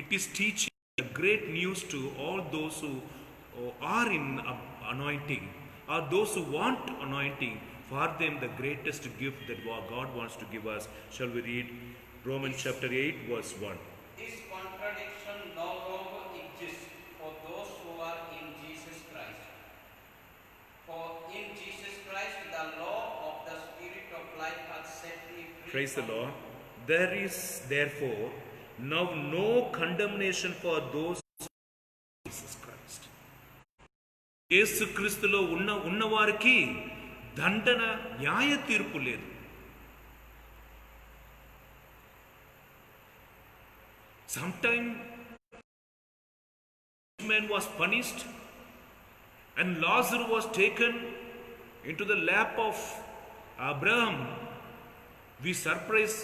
it is teaching a great news to all those who are in anointing, or those who want anointing. For them the greatest gift that God wants to give us. Shall we read Romans chapter 8 verse 1? This contradiction no longer exists for those who are in Jesus Christ. For in Jesus Christ the law of the Spirit of life has set me free. Praise the Lord. There is therefore now no condemnation for those who are in Jesus Christ. యేసు క్రీస్తులో ఉన్నవారికి దండన, న్యాయ తీర్పు లేదు. Sometime man was punished and Lazarus was taken into the lap of Abraham. We surprise,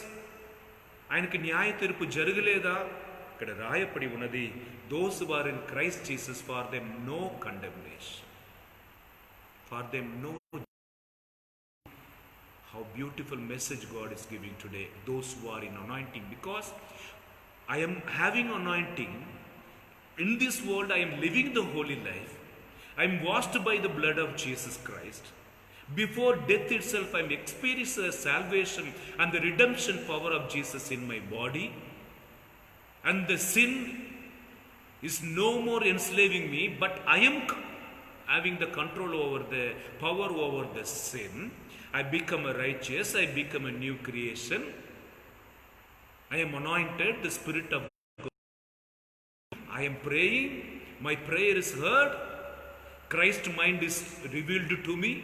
ఆయనకి న్యాయ తీర్పు జరగలేదా? ఇక్కడ రాయపడి ఉన్నది, those who are in Christ Jesus, for them no condemnation, for them no. How beautiful message God is giving today, those who are in anointing, because I am having anointing in this world. I am living the holy life. I am washed by the blood of Jesus Christ. Before death itself, I am experiencing the salvation and the redemption power of Jesus in my body, and the sin is no more enslaving me, but I am having the control over the power over the sin. I become a righteous, I become a new creation. I am anointed, the Spirit of God. I am praying, my prayer is heard, Christ's mind is revealed to me.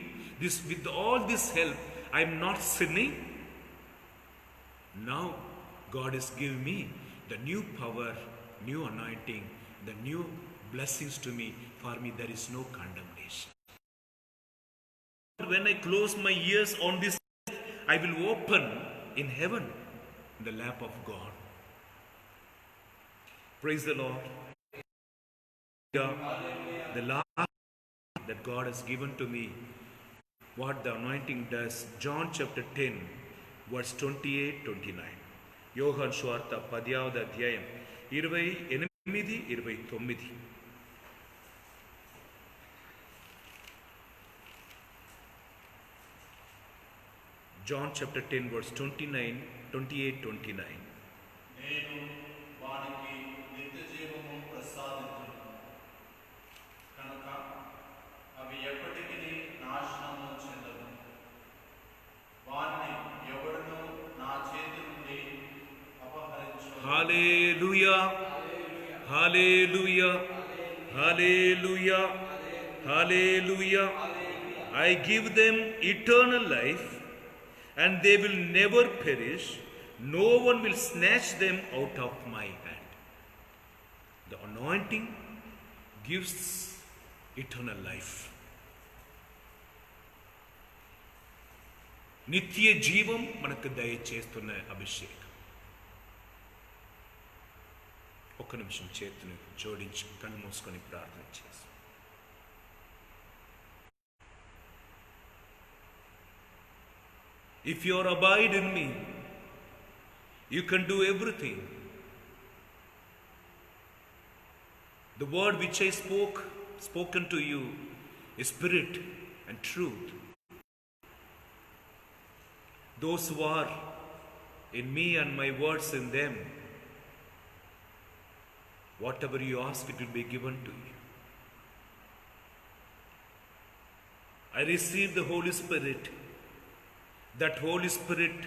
With all this help, I am not sinning. Now God is giving me the new power, new anointing, the new blessings to me. For me, there is no condemnation. When I close my ears on this, I will open in heaven, in the lap of God. Praise the Lord. The last that God has given to me, what the anointing does. John chapter 10, verse 28-29. యోహాను సువార్త 10వ అధ్యాయం 28-29. John chapter 10, verse 28-29. నేను వానికి నిత్య జీవము ప్రసాదించును కనుక అవి ఎప్పటికీ నాశనము చెందవు. వారిని ఎవడును నా చేతి నుండి అపహరించు. Hallelujah. Hallelujah. Hallelujah. Hallelujah. I give them eternal life, and they will never perish. No one will snatch them out of my hand. The anointing gives eternal life. నిత్య జీవం మనకు దయచేస్తున్న అభిషేకం. ఒక్క నిమిషం చేతులు జోడించి కళ్ళు మూసుకొని ప్రార్థన చేసి, if you abide in me, you can do everything. The word which I spoken to you is spirit and truth. Those who are in me and my words in them, whatever you ask, it will be given to you. I receive the Holy Spirit. That Holy Spirit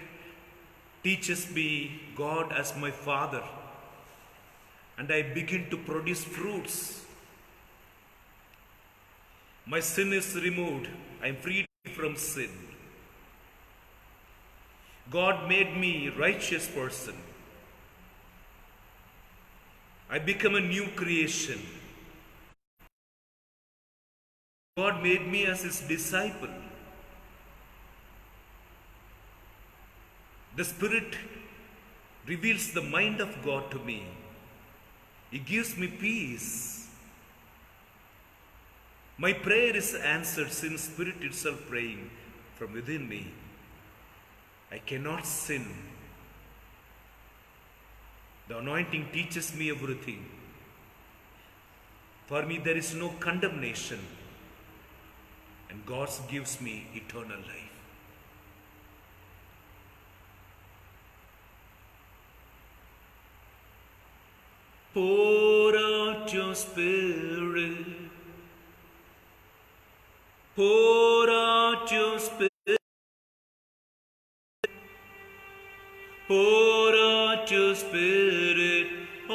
teaches me God as my Father, and I begin to produce fruits. My sin is removed. I am freed from sin. God made me a righteous person. I become a new creation. God made me as his disciple. The Spirit reveals the mind of God to me. He gives me peace. My prayer is answered since Spirit itself praying from within me. I cannot sin. The anointing teaches me everything. For me there is no condemnation, and God gives me eternal life. Pour out your Spirit. Pour out your Spirit. Pour out your Spirit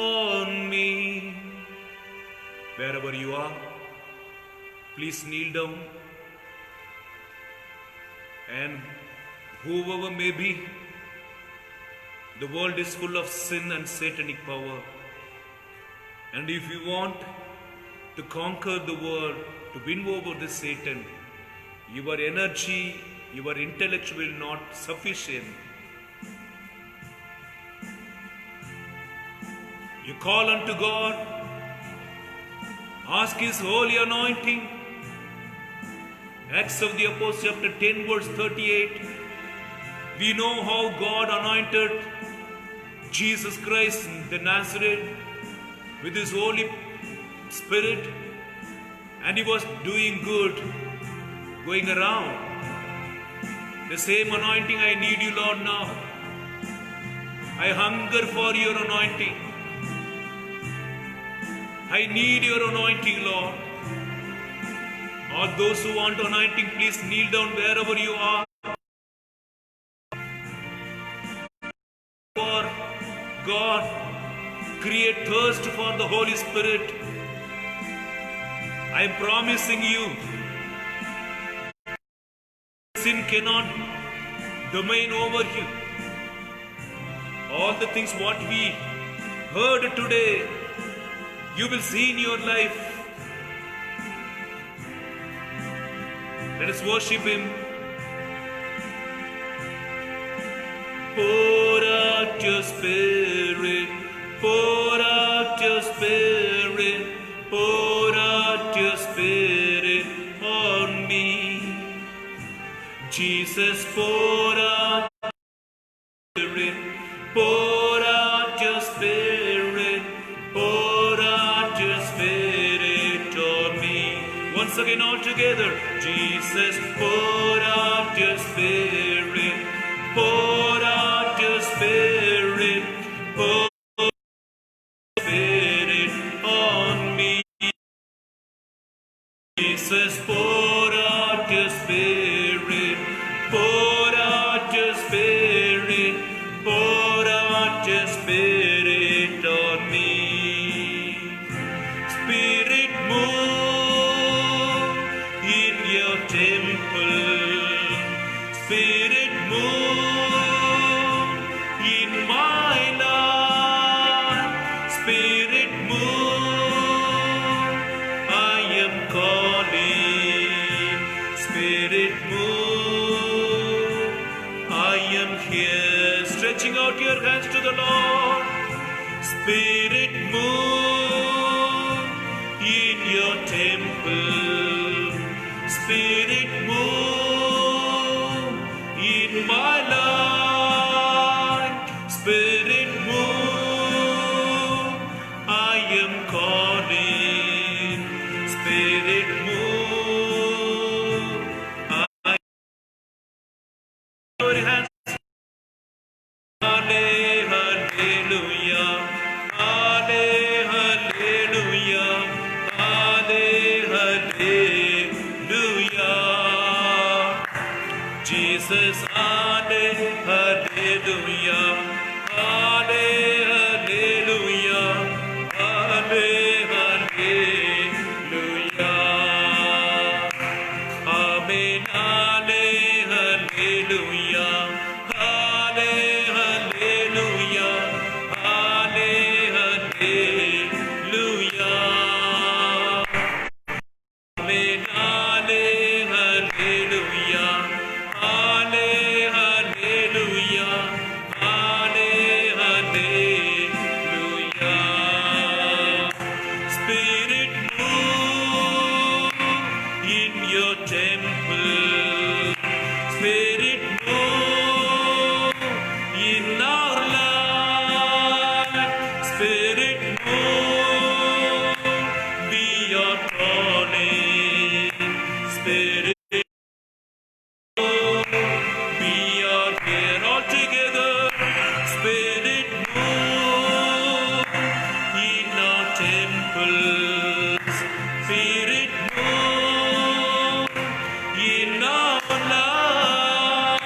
on me. Wherever you are, please kneel down. And whoever may be, the world is full of sin and satanic power. And if you want to conquer the world, to win over the Satan, your energy, your intellect will not sufficient. You call unto God, ask His holy anointing. Acts of the Apostles chapter 10 verse 38. We know how God anointed Jesus Christ the Nazareth with His Holy Spirit, and He was doing good, going around. The same anointing I need you, Lord, now. I hunger for your anointing. I need your anointing, Lord. All those who want anointing, please kneel down wherever you are. For God, create thirst for the Holy Spirit. I am promising you, sin cannot domain over you. All the things what we heard today, you will see in your life. Let us worship Him. Pour out your Spirit, pour out your Spirit, pour out your Spirit on me. Jesus, pour out your Spirit, pour out your Spirit, pour out your Spirit on me. Once again, all together. Jesus, pour out your Spirit, pour out your Spirit, pour out your Spirit on me. Jesus, pour out your Spirit, pour out your Spirit, pour out your Spirit on me. Spirit, move in your temple. Spirit, move in my life. Spirit, move, I am calling. Spirit, move, I am here. Stretching out your hands to the Lord. Spirit, move in your temple. Spirit, move in my life. Spirit, move, I am calling. Spirit, move, I your hands. Hallelujah, hallelujah, hallelujah. Jesus, hallelujah, hallelujah, hallelujah. Amen, hallelujah, hallelujah, hallelujah. Amen, hallelujah, hallelujah, hallelujah. Spirit, move in your temple. Spirit, move in our life. Spirit, move, we are calling. Spirit, we are here all together. Spirit, move in our temples. Spirit, move in our life.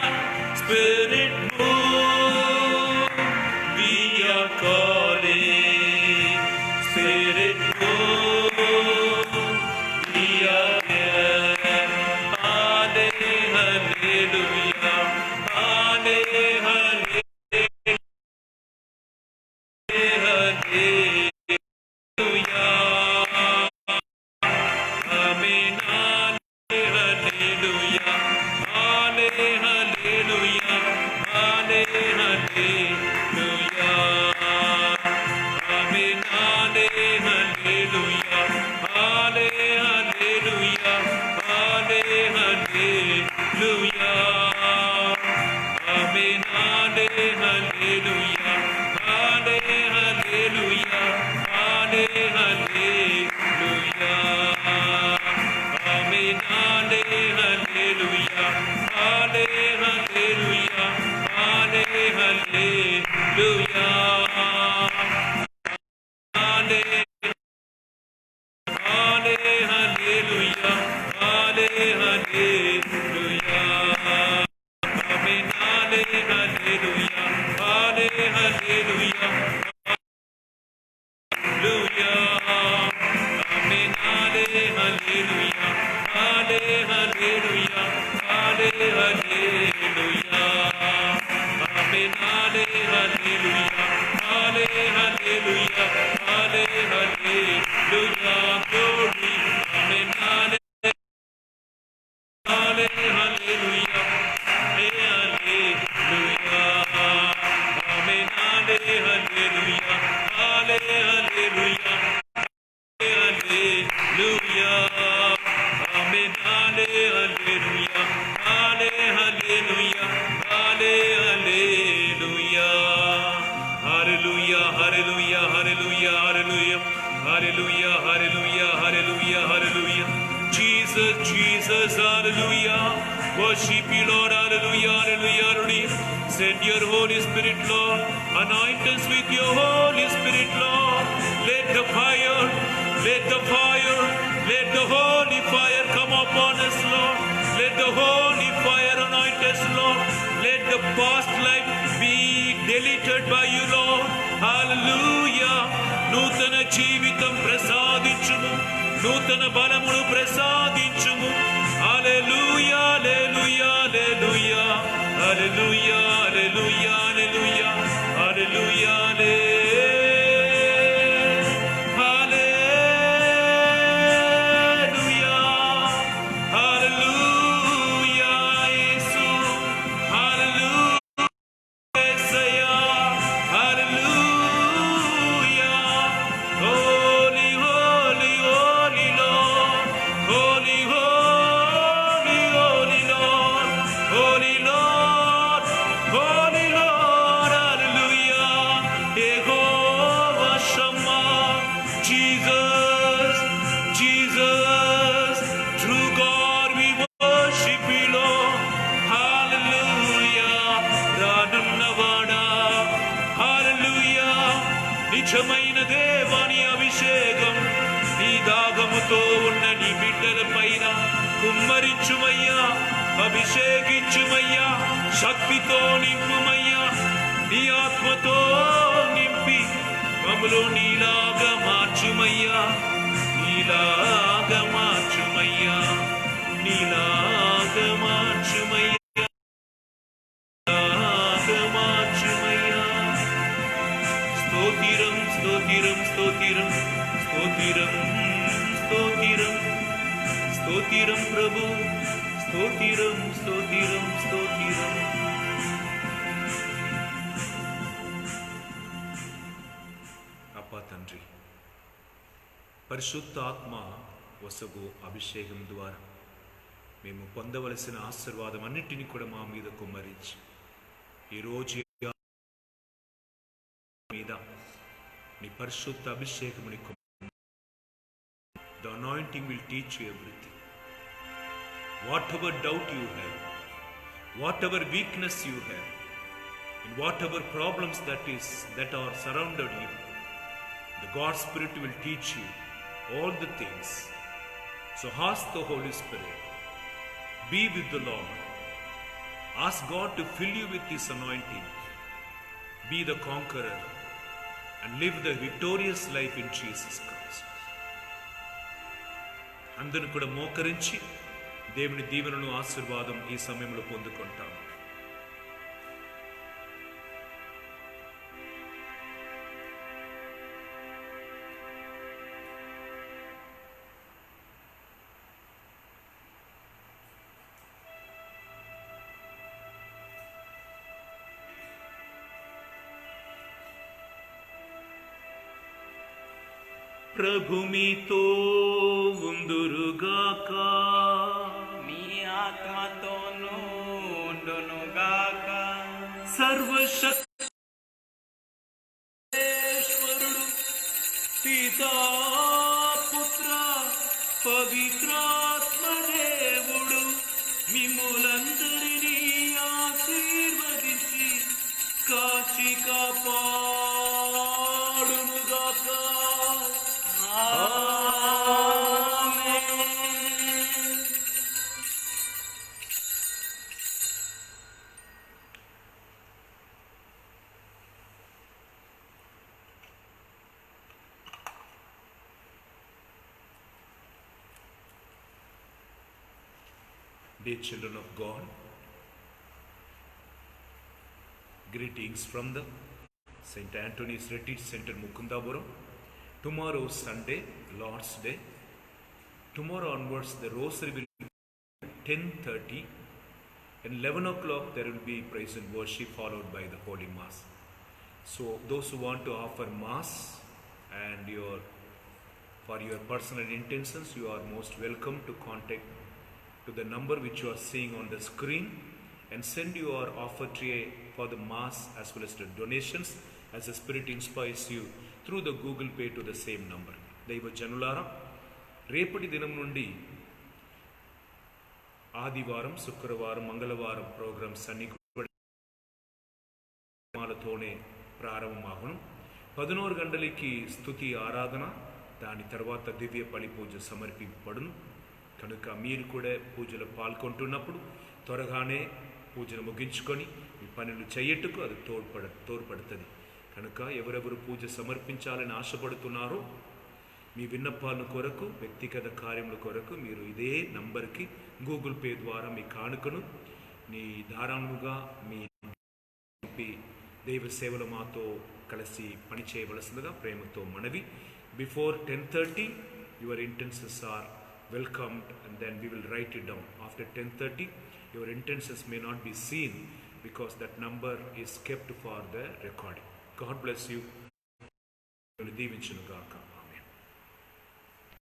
Spirit, move, we are calling. Spirit, move, we are here. Hallelujah, hallelujah, hallelujah. Amen, hallelujah, hallelujah, hallelujah. Amen, hallelujah, hallelujah, hallelujah. Amen, hallelujah, hallelujah, hallelujah. Amen, hallelujah, hallelujah, hallelujah. Hallelujah, hallelujah. Amen, hallelujah, hallelujah, hallelujah. Amen, hallelujah, hallelujah, hallelujah. Amen, hallelujah. worship you, Lord. Hallelujah, hallelujah, hallelujah. Send your Holy Spirit, Lord. Anoint us with your Holy Spirit, Lord. Let the fire, let the fire, let the holy fire come upon us, Lord. Let the holy fire anoint us, Lord. Let the past life be deleted by you, Lord. Hallelujah. నూతన జీవితం ప్రసాదించుము, నూతన బలమును ప్రసాదించుము. హల్లెలూయా, హల్లెలూయా, హల్లెలూయా, హల్లెలూయా, హల్లెలూయా, హల్లెలూయా, హల్లెలూయా, నిజమైన దేవాని అభిషేకం నీ దాగముతో ఉన్న నీ బిడ్డల పైన కుమ్మరించుమయ్యా, అభిషేకించుమయ్యా, శక్తితో నింపుమయ్యా, నీ ఆత్మతో నింపి మమ్మలో నీలాగా మార్చుమయ్యా, నీలాగా మార్చుమయ్యా, నీలాగా మార్చుమయ్యా. స్తోత్రం, స్తోత్రం, స్తోత్రం, స్తోత్రం, స్తోత్రం, స్తోత్రం ప్రభు, స్తోత్రం, స్తోత్రం, స్తోత్రం. అప్పా తండ్రి, పరిశుద్ధ ఆత్మ వసగు అభిషేకం ద్వారా మేము పొందవలసిన ఆశీర్వాదం అన్నిటినీ కూడా మా మీద కుమ్మరించి ఈరోజు మీద నీ పరిశుద్ధ అభిషేకముని the anointing will teach you everything. Whatever doubt you have, whatever weakness you have, and whatever problems that are surrounded you, the God Spirit will teach you all the things. So ask the Holy Spirit, be with the Lord, ask God to fill you with His anointing, be the conqueror and live the victorious life in Jesus Christ. అందరూ కూడా మోకరించి దేవుని దీవెనను ఆశీర్వాదం ఈ సమయంలో పొందుకుంటాం. ప్రభు మీతో ఉందురుగాక, మీ ఆత్మతోనూ ఉండునుగాక. సర్వశక్తేశ్వరుడు పితా పుత్ర పవిత్రాత్మ దేవుడు మిమ్ములందరినీ ఆశీర్వదించి కాచి కాపాడునుగాక. Dear children of God, greetings from the St. Anthony's Retreat Center, Mukundapuram. Tomorrow Sunday, Lord's Day. Tomorrow onwards the rosary will be at 10:30 and 11 o'clock there will be praise and worship followed by the Holy Mass. So those who want to offer Mass and for your personal intentions, you are most welcome to contact to the number which you are seeing on the screen and send your offer tray for the Mass as well as the donations as the Spirit inspires you through the Google Pay to the same number. దైవ జనులారా, రేపటి దినం నుండి ఆదివారం, శుక్రవారం, మంగళవారం programmes అన్ని తోనే ప్రారంభమాగును. 11 గంటలకి స్తుతి ఆరాధన, దాని తర్వాత దివ్య బలి పూజ సమర్పింపబడును. కనుక మీరు కూడా పూజలో పాల్గొంటున్నప్పుడు త్వరగానే పూజను ముగించుకొని మీ పనులు చేయట్టుకు అది తోడ్పడుతుంది. కనుక ఎవరెవరు పూజ సమర్పించాలని ఆశపడుతున్నారో మీ విన్నపాలను కొరకు, వ్యక్తిగత కార్యముల కొరకు మీరు ఇదే నంబర్కి గూగుల్ పే ద్వారా మీ కానుకను మీ ధారాళముగా మీ దైవ సేవలు మాతో కలిసి పనిచేయవలసిందిగా ప్రేమతో మనవి. Before 10:30 your intentions are welcomed, and then we will write it down. After 10:30 your intentions may not be seen because that number is kept for the recording. God bless you. దీవించును గాక.